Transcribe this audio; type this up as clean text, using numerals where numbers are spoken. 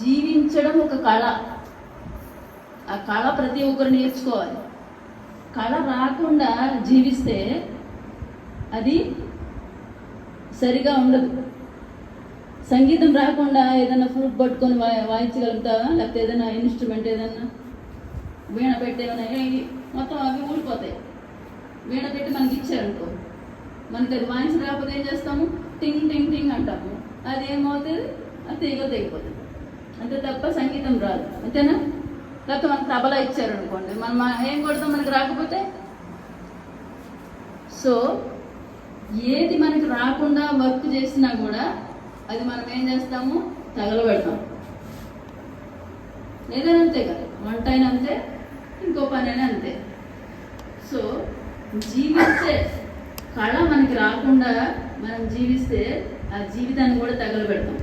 జీవించడం ఒక కళ. ఆ కళ ప్రతి ఒక్కరు నేర్చుకోవాలి. కళ రాకుండా జీవిస్తే అది సరిగా ఉండదు. సంగీతం రాకుండా ఏదైనా ఫ్లూట్ పట్టుకొని వాయించగలుగుతావా? లేకపోతే ఏదైనా ఇన్స్ట్రుమెంట్ ఏదన్నా వీణ పెట్టి ఏమైనా మొత్తం అవి ఊడిపోతాయి. వీణ పెట్టి మనకి ఇచ్చారనుకో, మనకి అది వాయించడం రాకపోతే ఏం చేస్తాము? టింగ్ టింగ్ టింగ్ అంటాము. అది ఏమవుతుంది? అది తెగిపోతుంది. అంతే తప్ప సంగీతం రాదు. అంతేనా? లేకపోతే మనకు తబలా ఇచ్చారనుకోండి, మనం ఏం కొడతాం మనకి రాకపోతే? సో ఏది మనకి రాకుండా వర్క్ చేసినా కూడా అది మనం ఏం చేస్తాము? తగలబెడతాం. ఏదైనా అంతే కదా, వంట అయినా అంతే, ఇంకో పని అయినా అంతే. సో జీవించే కళ మనకి రాకుండా మనం జీవిస్తే ఆ జీవితాన్ని కూడా తగలబెడతాం.